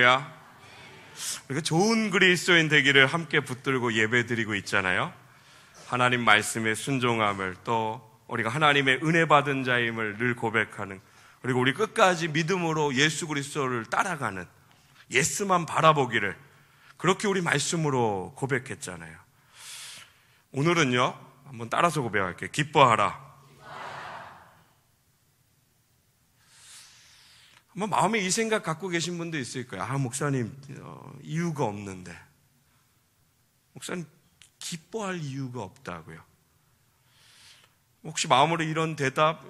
할렐루야. 우리가 좋은 그리스도인 되기를 함께 붙들고 예배드리고 있잖아요. 하나님 말씀의 순종함을, 또 우리가 하나님의 은혜 받은 자임을 늘 고백하는, 그리고 우리 끝까지 믿음으로 예수 그리스도를 따라가는, 예수만 바라보기를, 그렇게 우리 말씀으로 고백했잖아요. 오늘은요, 한번 따라서 고백할게요. 기뻐하라. 한번 마음에 이 생각 갖고 계신 분도 있을 거예요. 목사님, 이유가 없는데. 목사님, 기뻐할 이유가 없다고요. 혹시 마음으로 이런 대답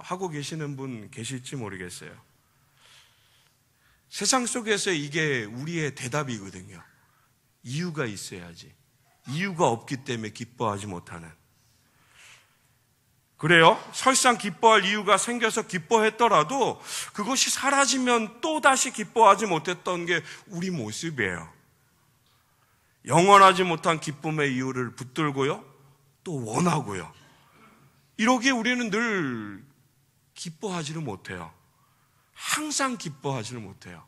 하고 계시는 분 계실지 모르겠어요. 세상 속에서 이게 우리의 대답이거든요. 이유가 있어야지. 이유가 없기 때문에 기뻐하지 못하는. 그래요? 설상 기뻐할 이유가 생겨서 기뻐했더라도 그것이 사라지면 또다시 기뻐하지 못했던 게 우리 모습이에요. 영원하지 못한 기쁨의 이유를 붙들고요, 또 원하고요. 이러기에 우리는 늘 기뻐하지를 못해요. 항상 기뻐하지를 못해요.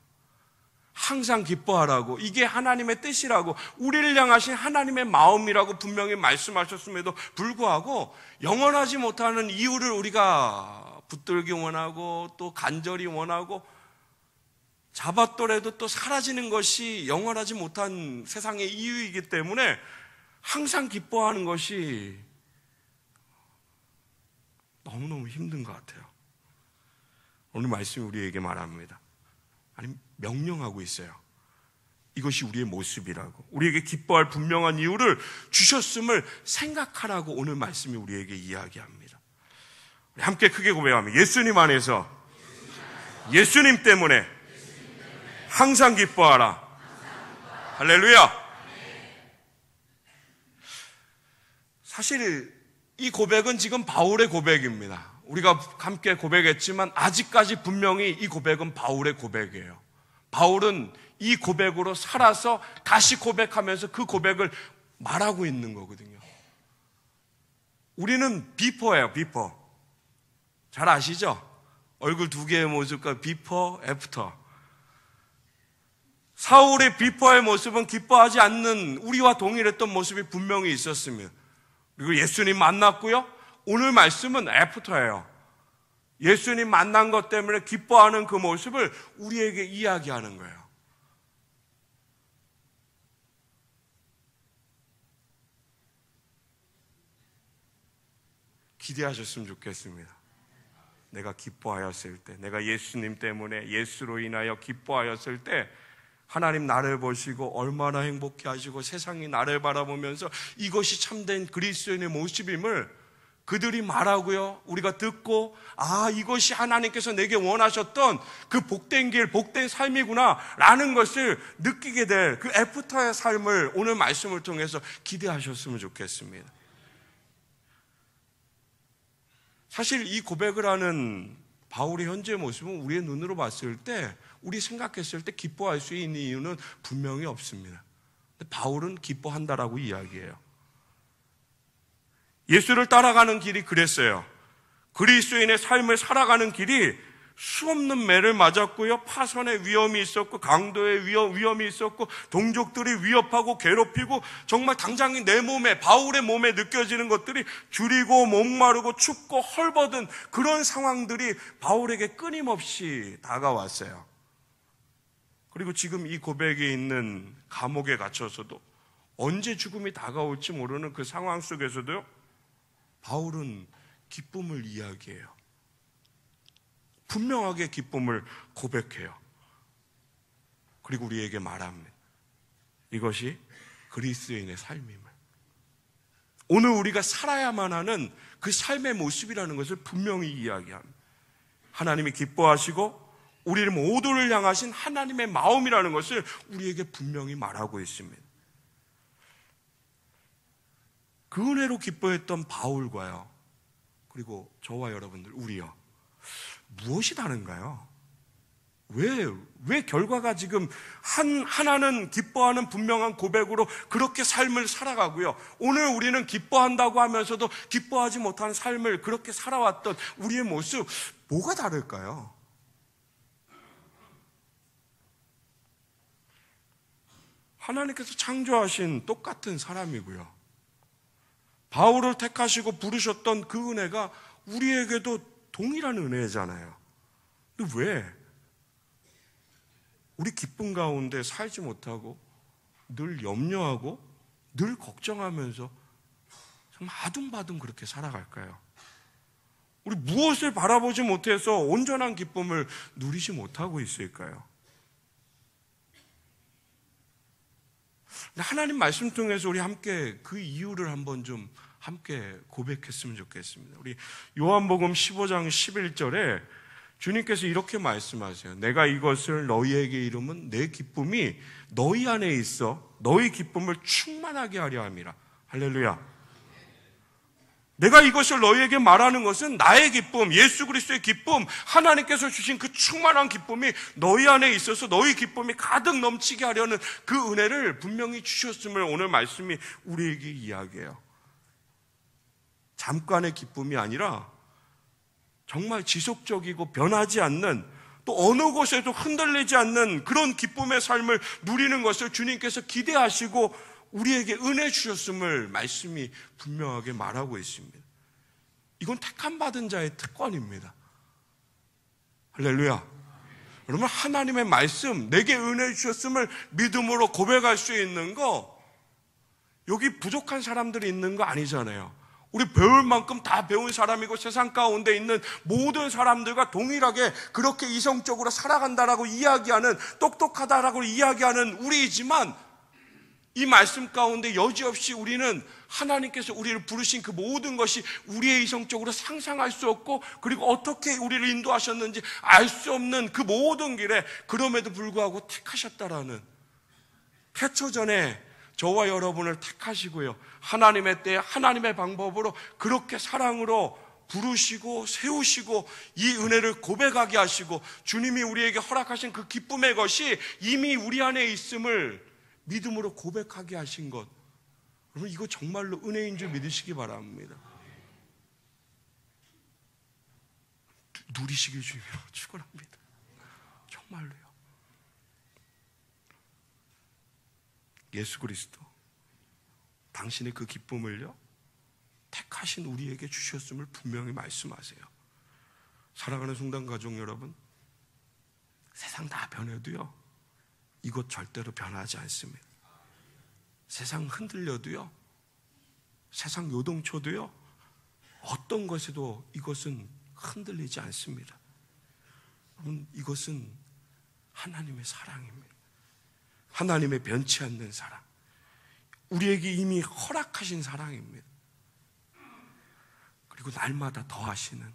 항상 기뻐하라고, 이게 하나님의 뜻이라고, 우리를 향하신 하나님의 마음이라고 분명히 말씀하셨음에도 불구하고 영원하지 못하는 이유를 우리가 붙들기 원하고, 또 간절히 원하고, 잡았더라도 또 사라지는 것이 영원하지 못한 세상의 이유이기 때문에 항상 기뻐하는 것이 너무너무 힘든 것 같아요. 오늘 말씀이 우리에게 말합니다. 아니, 명령하고 있어요. 이것이 우리의 모습이라고, 우리에게 기뻐할 분명한 이유를 주셨음을 생각하라고 오늘 말씀이 우리에게 이야기합니다. 우리 함께 크게 고백하면, 예수님 안에서, 예수님 때문에 항상 기뻐하라. 할렐루야. 사실 이 고백은 지금 바울의 고백입니다. 우리가 함께 고백했지만 아직까지 분명히 이 고백은 바울의 고백이에요. 바울은 이 고백으로 살아서 다시 고백하면서 그 고백을 말하고 있는 거거든요. 우리는 비포예요, 비포. 잘 아시죠? 얼굴 두 개의 모습과 비포, 애프터. 사울의 비포의 모습은 기뻐하지 않는 우리와 동일했던 모습이 분명히 있었으며, 그리고 예수님 만났고요, 오늘 말씀은 애프터예요. 예수님 만난 것 때문에 기뻐하는 그 모습을 우리에게 이야기하는 거예요. 기대하셨으면 좋겠습니다. 내가 기뻐하였을 때, 내가 예수님 때문에, 예수로 인하여 기뻐하였을 때 하나님 나를 보시고 얼마나 행복해 하시고 세상이 나를 바라보면서 이것이 참된 그리스도인의 모습임을 그들이 말하고요, 우리가 듣고, 이것이 하나님께서 내게 원하셨던 그 복된 길, 복된 삶이구나 라는 것을 느끼게 될 그 애프터의 삶을 오늘 말씀을 통해서 기대하셨으면 좋겠습니다. 사실 이 고백을 하는 바울의 현재 모습은 우리의 눈으로 봤을 때, 우리 생각했을 때 기뻐할 수 있는 이유는 분명히 없습니다. 근데 바울은 기뻐한다라고 이야기해요. 예수를 따라가는 길이 그랬어요. 그리스도인의 삶을 살아가는 길이 수없는 매를 맞았고요, 파선의 위험이 있었고, 강도의 위험이 있었고, 동족들이 위협하고 괴롭히고, 정말 당장 내 몸에, 바울의 몸에 느껴지는 것들이 줄이고 목마르고 춥고 헐벗은 그런 상황들이 바울에게 끊임없이 다가왔어요. 그리고 지금 이 고백에 있는 감옥에 갇혀서도 언제 죽음이 다가올지 모르는 그 상황 속에서도요, 바울은 기쁨을 이야기해요. 분명하게 기쁨을 고백해요. 그리고 우리에게 말합니다. 이것이 그리스도인의 삶임을, 오늘 우리가 살아야만 하는 그 삶의 모습이라는 것을 분명히 이야기합니다. 하나님이 기뻐하시고 우리를 모두를 향하신 하나님의 마음이라는 것을 우리에게 분명히 말하고 있습니다. 그 은혜로 기뻐했던 바울과요, 그리고 저와 여러분들, 우리요, 무엇이 다른가요? 왜 결과가 지금 하나는 기뻐하는 분명한 고백으로 그렇게 삶을 살아가고요, 오늘 우리는 기뻐한다고 하면서도 기뻐하지 못하는 삶을 그렇게 살아왔던 우리의 모습, 뭐가 다를까요? 하나님께서 창조하신 똑같은 사람이고요. 바울을 택하시고 부르셨던 그 은혜가 우리에게도 동일한 은혜잖아요. 근데 왜 우리 기쁨 가운데 살지 못하고 늘 염려하고 늘 걱정하면서 정말 아둥바둥 그렇게 살아갈까요? 우리 무엇을 바라보지 못해서 온전한 기쁨을 누리지 못하고 있을까요? 하나님 말씀 통해서 우리 함께 그 이유를 한번 좀 함께 고백했으면 좋겠습니다. 우리 요한복음 15장 11절에 주님께서 이렇게 말씀하세요. 내가 이것을 너희에게 이름은 내 기쁨이 너희 안에 있어 너희 기쁨을 충만하게 하려 함이라. 할렐루야. 내가 이것을 너희에게 말하는 것은 나의 기쁨, 예수 그리스도의 기쁨, 하나님께서 주신 그 충만한 기쁨이 너희 안에 있어서 너희 기쁨이 가득 넘치게 하려는 그 은혜를 분명히 주셨음을 오늘 말씀이 우리에게 이야기해요. 잠깐의 기쁨이 아니라 정말 지속적이고 변하지 않는, 또 어느 곳에도 흔들리지 않는 그런 기쁨의 삶을 누리는 것을 주님께서 기대하시고 우리에게 은혜 주셨음을 말씀이 분명하게 말하고 있습니다. 이건 택함받은 자의 특권입니다. 할렐루야. 여러분, 하나님의 말씀, 내게 은혜 주셨음을 믿음으로 고백할 수 있는 거, 여기 부족한 사람들이 있는 거 아니잖아요. 우리 배울 만큼 다 배운 사람이고 세상 가운데 있는 모든 사람들과 동일하게 그렇게 이성적으로 살아간다라고 이야기하는, 똑똑하다라고 이야기하는 우리이지만 이 말씀 가운데 여지없이 우리는 하나님께서 우리를 부르신 그 모든 것이 우리의 이성적으로 상상할 수 없고, 그리고 어떻게 우리를 인도하셨는지 알 수 없는 그 모든 길에 그럼에도 불구하고 택하셨다라는, 태초 전에 저와 여러분을 택하시고요, 하나님의 때에 하나님의 방법으로 그렇게 사랑으로 부르시고 세우시고 이 은혜를 고백하게 하시고 주님이 우리에게 허락하신 그 기쁨의 것이 이미 우리 안에 있음을 믿음으로 고백하게 하신 것, 여러분, 이거 정말로 은혜인 줄 믿으시기 바랍니다. 누리시길 주님으로 축원합니다. 정말로요. 예수 그리스도, 당신의 그 기쁨을요 택하신 우리에게 주셨음을 분명히 말씀하세요. 사랑하는 성당 가족 여러분, 세상 다 변해도요 이것 절대로 변하지 않습니다. 세상 흔들려도요, 세상 요동쳐도요, 어떤 것에도 이것은 흔들리지 않습니다. 여러분, 이것은 하나님의 사랑입니다. 하나님의 변치 않는 사랑, 우리에게 이미 허락하신 사랑입니다. 그리고 날마다 더하시는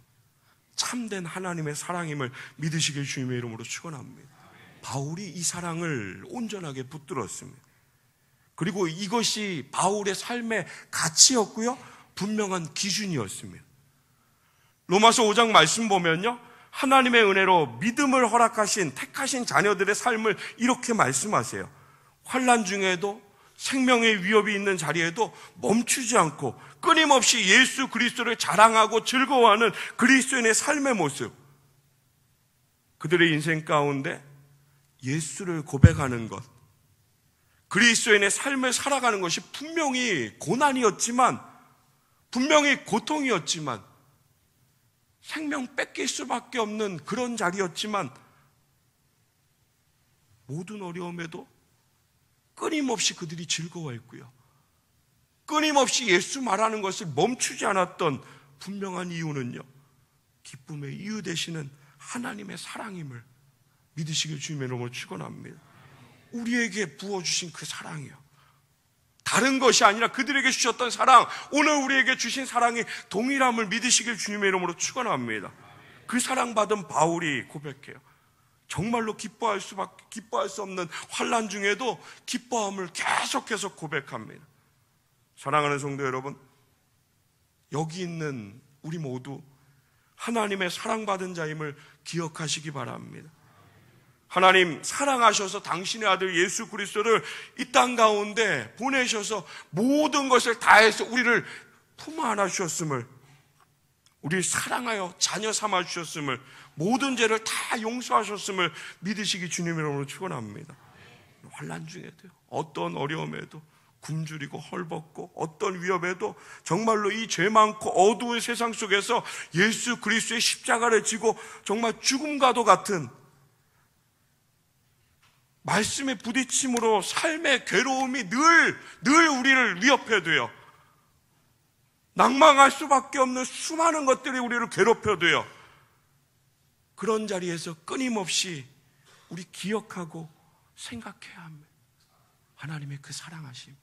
참된 하나님의 사랑임을 믿으시길 주님의 이름으로 축원합니다. 바울이 이 사랑을 온전하게 붙들었습니다. 그리고 이것이 바울의 삶의 가치였고요, 분명한 기준이었습니다. 로마서 5장 말씀 보면요, 하나님의 은혜로 믿음을 허락하신 택하신 자녀들의 삶을 이렇게 말씀하세요. 환난 중에도 생명의 위협이 있는 자리에도 멈추지 않고 끊임없이 예수 그리스도를 자랑하고 즐거워하는 그리스도인의 삶의 모습, 그들의 인생 가운데 예수를 고백하는 것, 그리스도인의 삶을 살아가는 것이 분명히 고난이었지만, 분명히 고통이었지만, 생명 뺏길 수밖에 없는 그런 자리였지만, 모든 어려움에도 끊임없이 그들이 즐거워했고요, 끊임없이 예수 말하는 것을 멈추지 않았던 분명한 이유는요, 기쁨의 이유 되시는 하나님의 사랑임을 믿으시길 주님의 이름으로 축원합니다. 우리에게 부어주신 그 사랑이요, 다른 것이 아니라 그들에게 주셨던 사랑, 오늘 우리에게 주신 사랑이 동일함을 믿으시길 주님의 이름으로 축원합니다. 그 사랑받은 바울이 고백해요. 정말로 기뻐할 수 없는 환난 중에도 기뻐함을 계속해서 고백합니다. 사랑하는 성도 여러분, 여기 있는 우리 모두 하나님의 사랑받은 자임을 기억하시기 바랍니다. 하나님 사랑하셔서 당신의 아들 예수 그리스도를 이 땅 가운데 보내셔서 모든 것을 다해서 우리를 품 안아 주셨음을, 우리를 사랑하여 자녀 삼아 주셨음을, 모든 죄를 다 용서하셨음을 믿으시기 주님의 이름으로 축원합니다. 환난 중에도요, 어떤 어려움에도 굶주리고 헐벗고 어떤 위협에도 정말로 이 죄 많고 어두운 세상 속에서 예수 그리스도의 십자가를 지고 정말 죽음과도 같은 말씀의 부딪힘으로 삶의 괴로움이 늘 우리를 위협해도요, 낭망할 수밖에 없는 수많은 것들이 우리를 괴롭혀도요, 그런 자리에서 끊임없이 우리 기억하고 생각해야 합니다. 하나님의 그 사랑하심.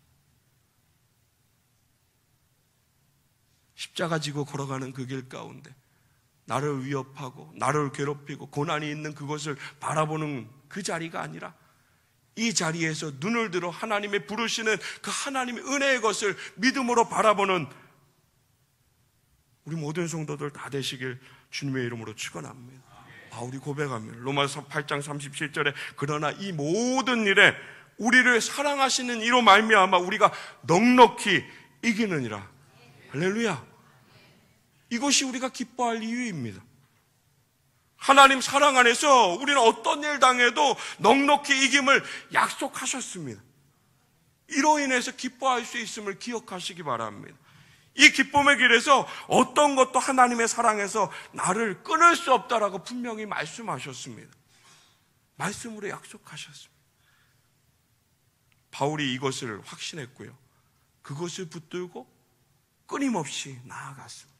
십자가 지고 걸어가는 그 길 가운데 나를 위협하고 나를 괴롭히고 고난이 있는 그것을 바라보는 그 자리가 아니라 이 자리에서 눈을 들어 하나님의 부르시는 그 하나님의 은혜의 것을 믿음으로 바라보는 우리 모든 성도들 다 되시길 주님의 이름으로 축원합니다. 바울이 고백합니다. 로마서 8장 37절에 그러나 이 모든 일에 우리를 사랑하시는 이로 말미암아 우리가 넉넉히 이기느니라. 할렐루야. 이것이 우리가 기뻐할 이유입니다. 하나님 사랑 안에서 우리는 어떤 일 당해도 넉넉히 이김을 약속하셨습니다. 이로 인해서 기뻐할 수 있음을 기억하시기 바랍니다. 이 기쁨의 길에서 어떤 것도 하나님의 사랑에서 나를 끊을 수 없다라고 분명히 말씀하셨습니다. 말씀으로 약속하셨습니다. 바울이 이것을 확신했고요, 그것을 붙들고 끊임없이 나아갔습니다.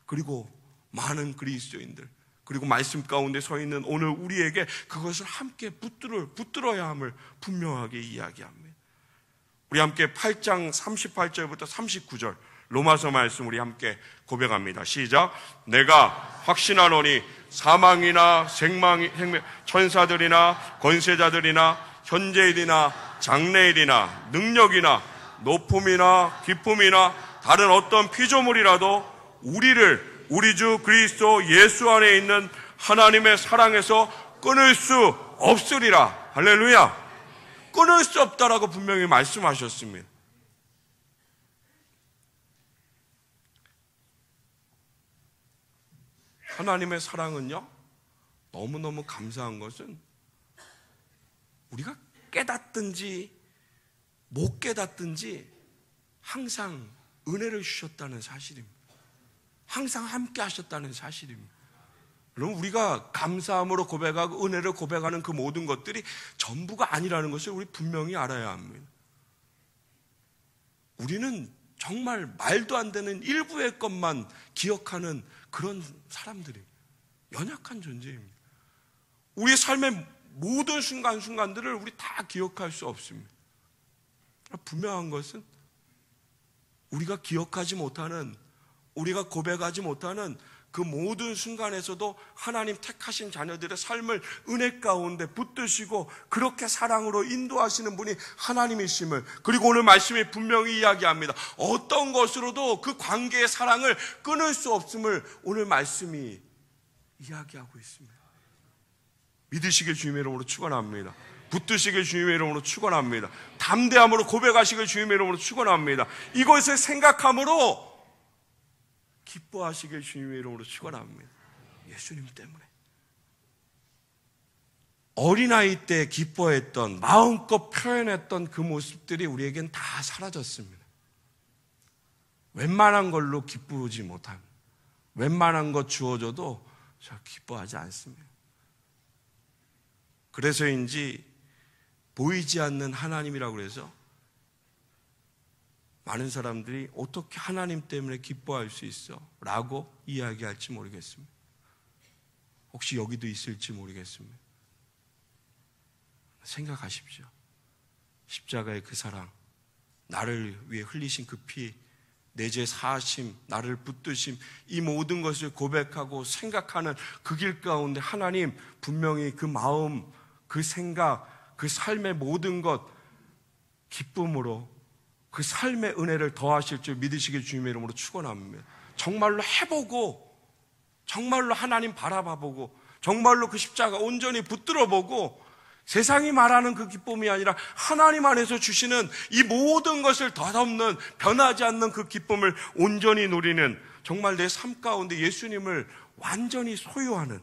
그리고 많은 그리스도인들, 그리고 말씀 가운데 서 있는 오늘 우리에게 그것을 함께 붙들어야 함을 분명하게 이야기합니다. 우리 함께 8장 38절부터 39절 로마서 말씀 우리 함께 고백합니다. 시작. 내가 확신하노니 사망이나 생명, 천사들이나 권세자들이나 현재일이나 장래일이나 능력이나 높음이나 깊음이나 다른 어떤 피조물이라도 우리를 우리 주 그리스도 예수 안에 있는 하나님의 사랑에서 끊을 수 없으리라. 할렐루야. 끊을 수 없다라고 분명히 말씀하셨습니다. 하나님의 사랑은요, 너무너무 감사한 것은 우리가 깨닫든지 못 깨닫든지 항상 은혜를 주셨다는 사실입니다. 항상 함께 하셨다는 사실입니다. 여러분, 우리가 감사함으로 고백하고 은혜를 고백하는 그 모든 것들이 전부가 아니라는 것을 우리 분명히 알아야 합니다. 우리는 정말 말도 안 되는 일부의 것만 기억하는 그런 사람들입니다. 연약한 존재입니다. 우리 삶의 모든 순간순간들을 우리 다 기억할 수 없습니다. 분명한 것은 우리가 기억하지 못하는, 우리가 고백하지 못하는 그 모든 순간에서도 하나님 택하신 자녀들의 삶을 은혜 가운데 붙드시고 그렇게 사랑으로 인도하시는 분이 하나님이심을, 그리고 오늘 말씀이 분명히 이야기합니다. 어떤 것으로도 그 관계의 사랑을 끊을 수 없음을 오늘 말씀이 이야기하고 있습니다. 믿으시길 주님의 이름으로 축원합니다. 붙드시길 주님의 이름으로 축원합니다. 담대함으로 고백하시길 주님의 이름으로 축원합니다. 이것을 생각함으로 기뻐하시길 주님의 이름으로 축원합니다. 예수님 때문에. 어린아이 때 기뻐했던, 마음껏 표현했던 그 모습들이 우리에겐 다 사라졌습니다. 웬만한 걸로 기쁘지 못한, 웬만한 것 주어져도 저 기뻐하지 않습니다. 그래서인지 보이지 않는 하나님이라고 해서 많은 사람들이 어떻게 하나님 때문에 기뻐할 수 있어? 라고 이야기할지 모르겠습니다. 혹시 여기도 있을지 모르겠습니다. 생각하십시오. 십자가의 그 사랑, 나를 위해 흘리신 그 피, 내 죄 사하심, 나를 붙드심, 이 모든 것을 고백하고 생각하는 그 길 가운데 하나님 분명히 그 마음, 그 생각, 그 삶의 모든 것 기쁨으로 그 삶의 은혜를 더하실 줄 믿으시길 주님의 이름으로 축원합니다. 정말로 해보고, 정말로 하나님 바라봐보고, 정말로 그 십자가 온전히 붙들어보고, 세상이 말하는 그 기쁨이 아니라 하나님 안에서 주시는 이 모든 것을 덧없는, 변하지 않는 그 기쁨을 온전히 누리는, 정말 내 삶 가운데 예수님을 완전히 소유하는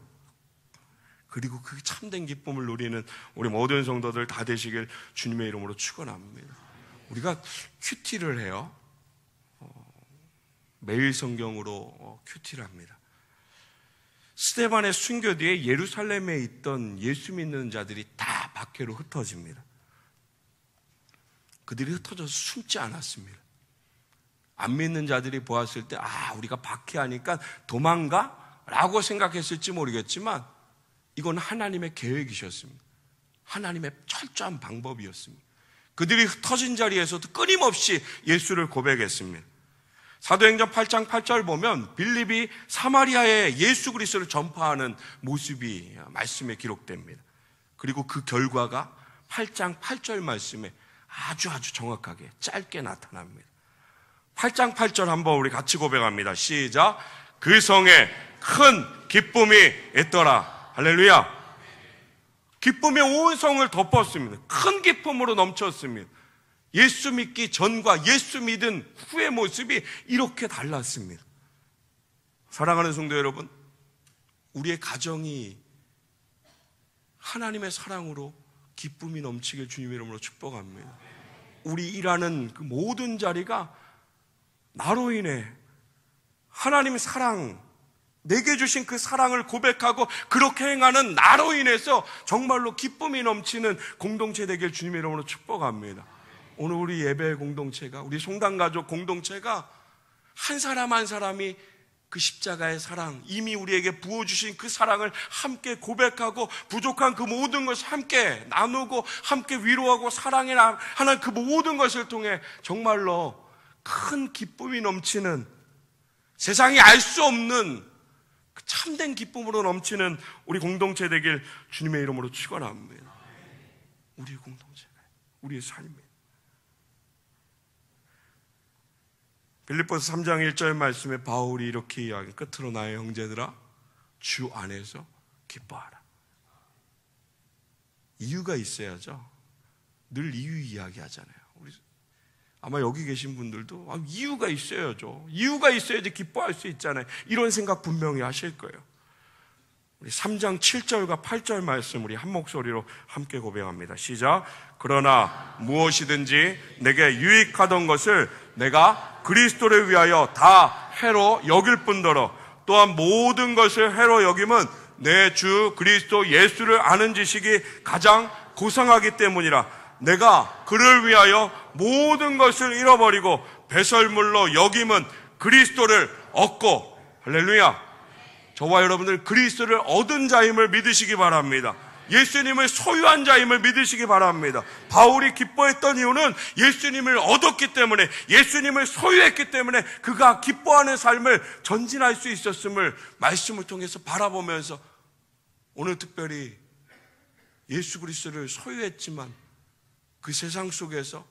그리고 그 참된 기쁨을 누리는 우리 모든 성도들 다 되시길 주님의 이름으로 축원합니다. 우리가 큐티를 해요. 매일 성경으로 큐티를 합니다. 스데반의 순교 뒤에 예루살렘에 있던 예수 믿는 자들이 다 밖으로 흩어집니다. 그들이 흩어져서 숨지 않았습니다. 안 믿는 자들이 보았을 때 우리가 박해하니까 도망가? 라고 생각했을지 모르겠지만 이건 하나님의 계획이셨습니다. 하나님의 철저한 방법이었습니다. 그들이 흩어진 자리에서도 끊임없이 예수를 고백했습니다. 사도행전 8장 8절 보면 빌립이 사마리아에 예수 그리스도를 전파하는 모습이 말씀에 기록됩니다. 그리고 그 결과가 8장 8절 말씀에 아주 정확하게 짧게 나타납니다. 8장 8절 한번 우리 같이 고백합니다. 시작. 그 성에 큰 기쁨이 있더라. 할렐루야. 기쁨이 온 성을 덮었습니다. 큰 기쁨으로 넘쳤습니다. 예수 믿기 전과 예수 믿은 후의 모습이 이렇게 달랐습니다. 사랑하는 성도 여러분, 우리의 가정이 하나님의 사랑으로 기쁨이 넘치길 주님의 이름으로 축복합니다. 우리 일하는 그 모든 자리가 나로 인해 하나님의 사랑, 내게 주신 그 사랑을 고백하고 그렇게 행하는 나로 인해서 정말로 기쁨이 넘치는 공동체 되길 주님의 이름으로 축복합니다. 오늘 우리 예배 공동체가, 우리 송단가족 공동체가 한 사람 한 사람이 그 십자가의 사랑, 이미 우리에게 부어주신 그 사랑을 함께 고백하고 부족한 그 모든 것을 함께 나누고 함께 위로하고 사랑해야 하는 그 모든 것을 통해 정말로 큰 기쁨이 넘치는, 세상이 알 수 없는 그 참된 기쁨으로 넘치는 우리 공동체 되길 주님의 이름으로 축원합니다. 우리의 공동체가, 우리의 삶이. 빌립보서 3장 1절 말씀에 바울이 이렇게 이야기, 끝으로 나의 형제들아 주 안에서 기뻐하라. 이유가 있어야죠. 늘 이유 이야기하잖아요. 우리 아마 여기 계신 분들도 이유가 있어야죠. 이유가 있어야지 기뻐할 수 있잖아요. 이런 생각 분명히 하실 거예요. 우리 3장 7절과 8절 말씀 우리 한 목소리로 함께 고백합니다. 시작. 그러나 무엇이든지 내게 유익하던 것을 내가 그리스도를 위하여 다 해로 여길 뿐더러 또한 모든 것을 해로 여김은 내 주 그리스도 예수를 아는 지식이 가장 고상하기 때문이라. 내가 그를 위하여 모든 것을 잃어버리고 배설물로 여김은 그리스도를 얻고, 할렐루야. 저와 여러분들 그리스도를 얻은 자임을 믿으시기 바랍니다. 예수님을 소유한 자임을 믿으시기 바랍니다. 바울이 기뻐했던 이유는 예수님을 얻었기 때문에, 예수님을 소유했기 때문에 그가 기뻐하는 삶을 전진할 수 있었음을 말씀을 통해서 바라보면서 오늘 특별히 예수 그리스도를 소유했지만 그 세상 속에서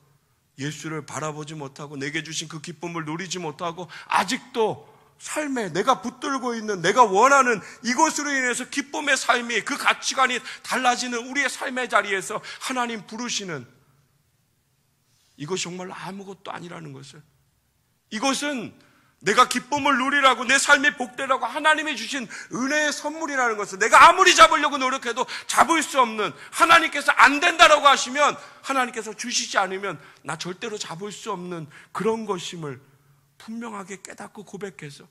예수를 바라보지 못하고 내게 주신 그 기쁨을 누리지 못하고 아직도 삶에 내가 붙들고 있는, 내가 원하는 이것으로 인해서 기쁨의 삶이, 그 가치관이 달라지는 우리의 삶의 자리에서 하나님 부르시는 이것이 정말 아무것도 아니라는 것을, 이것은 내가 기쁨을 누리라고, 내 삶이 복되라고 하나님이 주신 은혜의 선물이라는 것을 내가 아무리 잡으려고 노력해도 잡을 수 없는, 하나님께서 안 된다라고 하시면, 하나님께서 주시지 않으면 나 절대로 잡을 수 없는 그런 것임을 분명하게 깨닫고 고백해서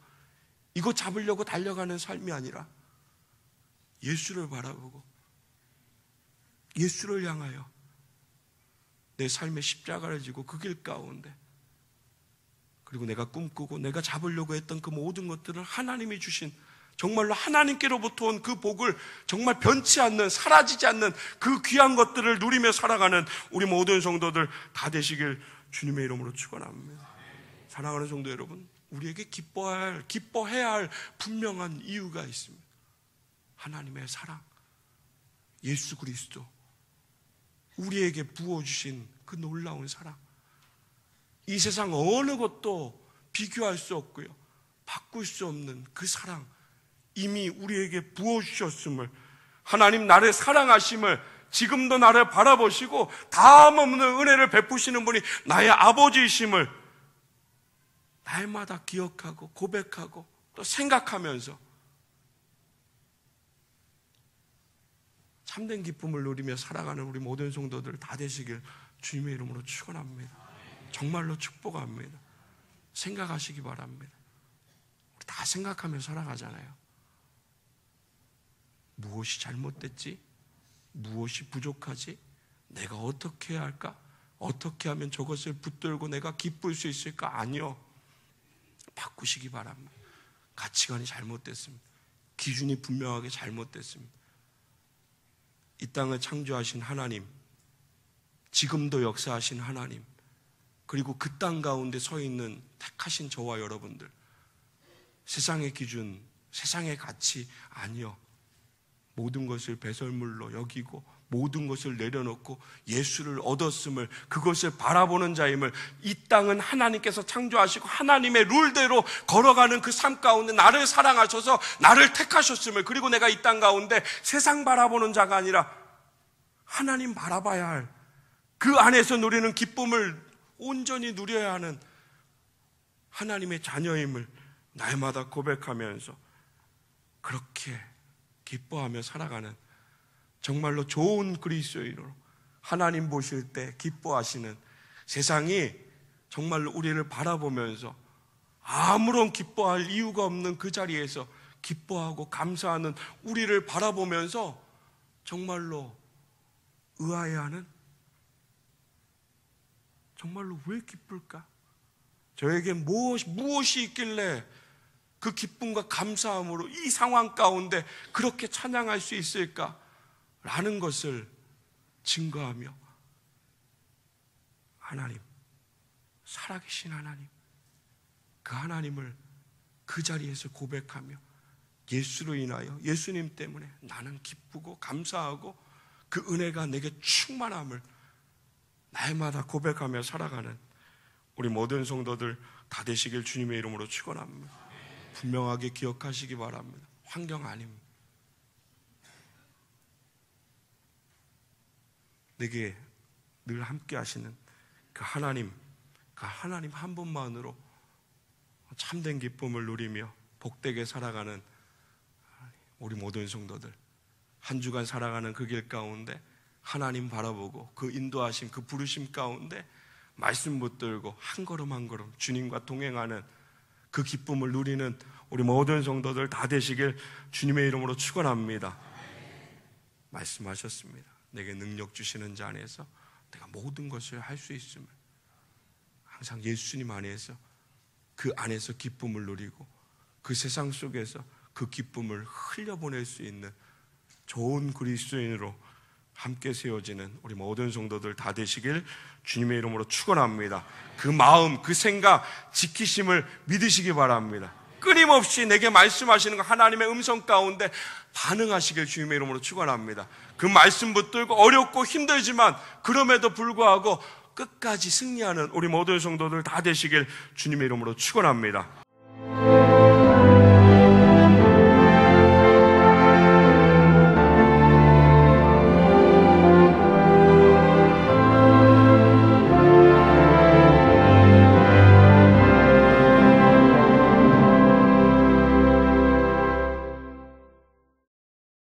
이거 잡으려고 달려가는 삶이 아니라 예수를 바라보고 예수를 향하여 내 삶의 십자가를 지고 그 길 가운데, 그리고 내가 꿈꾸고 내가 잡으려고 했던 그 모든 것들을 하나님이 주신, 정말로 하나님께로부터 온 그 복을 정말 변치 않는, 사라지지 않는 그 귀한 것들을 누리며 살아가는 우리 모든 성도들 다 되시길 주님의 이름으로 축원합니다. 사랑하는 성도 여러분, 우리에게 기뻐해야 할 분명한 이유가 있습니다. 하나님의 사랑, 예수 그리스도, 우리에게 부어주신 그 놀라운 사랑, 이 세상 어느 것도 비교할 수 없고요, 바꿀 수 없는 그 사랑, 이미 우리에게 부어주셨음을, 하나님 나를 사랑하심을, 지금도 나를 바라보시고 다음 없는 은혜를 베푸시는 분이 나의 아버지이심을 날마다 기억하고 고백하고 또 생각하면서 참된 기쁨을 누리며 살아가는 우리 모든 성도들 다 되시길 주님의 이름으로 축원합니다. 정말로 축복합니다. 생각하시기 바랍니다. 우리 다 생각하며 살아가잖아요. 무엇이 잘못됐지? 무엇이 부족하지? 내가 어떻게 해야 할까? 어떻게 하면 저것을 붙들고 내가 기쁠 수 있을까? 아니요. 바꾸시기 바랍니다. 가치관이 잘못됐습니다. 기준이 분명하게 잘못됐습니다. 이 땅을 창조하신 하나님, 지금도 역사하신 하나님, 그리고 그 땅 가운데 서 있는 택하신 저와 여러분들, 세상의 기준, 세상의 가치 아니요. 모든 것을 배설물로 여기고 모든 것을 내려놓고 예수를 얻었음을, 그것을 바라보는 자임을, 이 땅은 하나님께서 창조하시고 하나님의 룰대로 걸어가는 그 삶 가운데 나를 사랑하셔서 나를 택하셨음을, 그리고 내가 이 땅 가운데 세상 바라보는 자가 아니라 하나님 바라봐야 할 그 안에서 누리는 기쁨을 온전히 누려야 하는 하나님의 자녀임을 날마다 고백하면서 그렇게 기뻐하며 살아가는 정말로 좋은 그리스도인으로 하나님 보실 때 기뻐하시는, 세상이 정말로 우리를 바라보면서 아무런 기뻐할 이유가 없는 그 자리에서 기뻐하고 감사하는 우리를 바라보면서 정말로 의아해하는, 정말로 왜 기쁠까? 저에게 무엇이 있길래 그 기쁨과 감사함으로 이 상황 가운데 그렇게 찬양할 수 있을까? 라는 것을 증거하며 하나님, 살아계신 하나님, 그 하나님을 그 자리에서 고백하며 예수로 인하여, 예수님 때문에 나는 기쁘고 감사하고 그 은혜가 내게 충만함을 날마다 고백하며 살아가는 우리 모든 성도들 다 되시길 주님의 이름으로 축원합니다. 분명하게 기억하시기 바랍니다. 환경 아닙니다. 내게 늘 함께 하시는 그 하나님 한 분만으로 참된 기쁨을 누리며 복되게 살아가는 우리 모든 성도들, 한 주간 살아가는 그 길 가운데 하나님 바라보고 그 인도하심, 그 부르심 가운데 말씀 붙들고 한 걸음 한 걸음 주님과 동행하는 그 기쁨을 누리는 우리 모든 성도들 다 되시길 주님의 이름으로 축원합니다. 말씀하셨습니다. 내게 능력 주시는 자 안에서 내가 모든 것을 할 수 있음을, 항상 예수님 안에서 그 안에서 기쁨을 누리고 그 세상 속에서 그 기쁨을 흘려보낼 수 있는 좋은 그리스도인으로 함께 세워지는 우리 모든 성도들 다 되시길 주님의 이름으로 축원합니다. 그 마음, 그 생각 지키심을 믿으시기 바랍니다. 끊임없이 내게 말씀하시는 거 하나님의 음성 가운데 반응하시길 주님의 이름으로 축원합니다. 그 말씀 붙들고 어렵고 힘들지만 그럼에도 불구하고 끝까지 승리하는 우리 모든 성도들 다 되시길 주님의 이름으로 축원합니다.